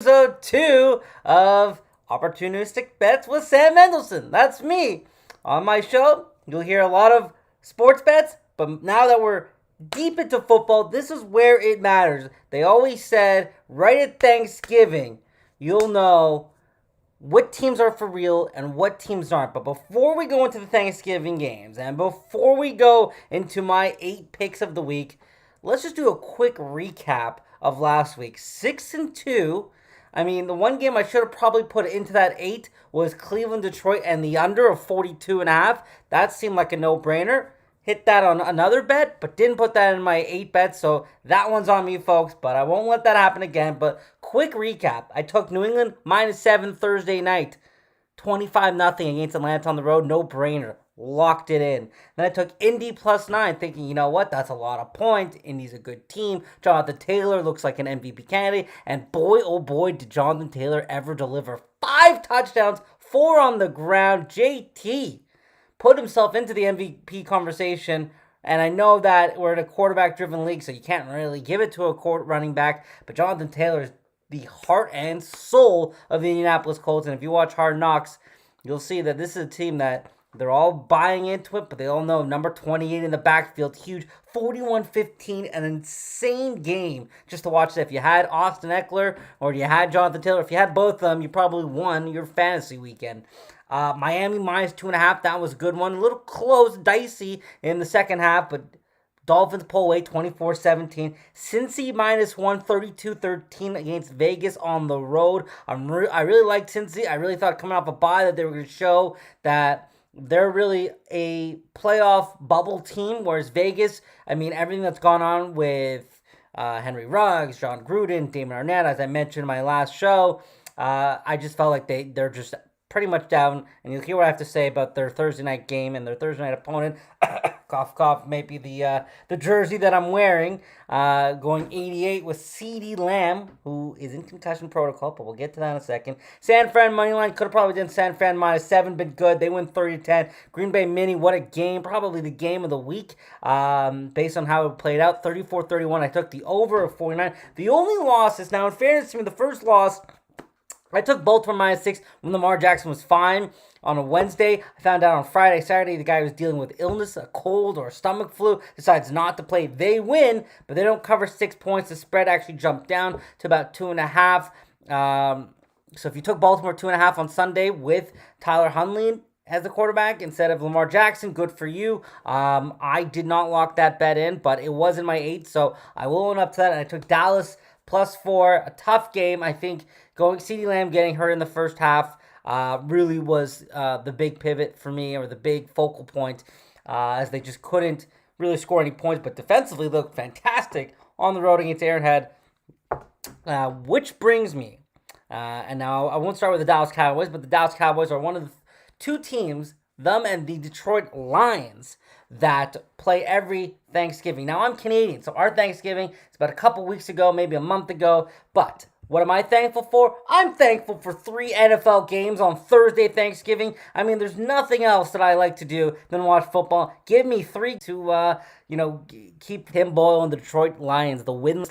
Episode 2 of Opportunistic Bets with Sam Mendelson. That's me. On my show, you'll hear a lot of sports bets, but now that we're deep into football, this is where it matters. They always said right at Thanksgiving, you'll know what teams are for real and what teams aren't. But before we go into the Thanksgiving games and before we go into my 8 picks of the week, let's just do a quick recap of last week. 6-2. I mean, the one game I should have probably put into that 8 was Cleveland Detroit and the under of 42.5. That seemed like a no-brainer. Hit that on another bet, but didn't put that in my 8 bets, so that one's on me, folks, but I won't let that happen again. But quick recap. I took New England -7 Thursday night. 25-0 against Atlanta on the road. No-brainer. Locked it in. Then I took Indy +9, thinking, you know what, that's a lot of points. Indy's a good team. Jonathan Taylor looks like an MVP candidate. And boy, oh boy, did Jonathan Taylor ever deliver. 5 touchdowns, 4 on the ground. JT put himself into the MVP conversation. And I know that we're in a quarterback-driven league, so you can't really give it to a running back. But Jonathan Taylor is the heart and soul of the Indianapolis Colts. And if you watch Hard Knocks, you'll see that this is a team that they're all buying into it, but they all know number 28 in the backfield, huge, 41-15, an insane game just to watch that. If you had Austin Eckler or you had Jonathan Taylor, if you had both of them, you probably won your fantasy weekend. Miami -2.5, that was a good one. A little close, dicey in the second half, but Dolphins pull away 24-17. Cincy -1, 32-13 against Vegas on the road. I really liked Cincy. I really thought coming off a bye that they were going to show that they're really a playoff bubble team, whereas Vegas, I mean, everything that's gone on with Henry Ruggs, John Gruden, Damon Arnett, as I mentioned in my last show, I just felt like they're just pretty much down, and you'll hear what I have to say about their Thursday night game and their Thursday night opponent. Cough, cough, maybe the jersey that I'm wearing, going 88 with CeeDee Lamb, who is in concussion protocol, but we'll get to that in a second. San Fran moneyline, could have probably done San Fran -7, been good. They win 30-10. Green Bay Mini, what a game, probably the game of the week, based on how it played out. 34-31, I took the over of 49. The only loss is, now in fairness to me, the first loss, I took Baltimore -6 when Lamar Jackson was fine on a Wednesday. I found out on Friday, Saturday, the guy was dealing with illness, a cold or a stomach flu, decides not to play. They win, but they don't cover 6 points. The spread actually jumped down to about 2.5. So if you took Baltimore 2.5 on Sunday with Tyler Huntley as the quarterback instead of Lamar Jackson, good for you. I did not lock that bet in, but it was in my 8, so I will own up to that. And I took Dallas +4, a tough game. I think going CeeDee Lamb getting hurt in the first half really was the big pivot for me, or the big focal point, as they just couldn't really score any points, but defensively looked fantastic on the road against Arrowhead. Which brings me, and now I won't start with the Dallas Cowboys, but the Dallas Cowboys are one of the 2 teams, them and the Detroit Lions, that play every Thanksgiving. Now, I'm Canadian, so our Thanksgiving is about a couple weeks ago, maybe a month ago, but what am I thankful for? I'm thankful for 3 NFL games on Thursday Thanksgiving. I mean, there's nothing else that I like to do than watch football. Give me 3 to, keep Tim Boyle and the Detroit Lions, the winless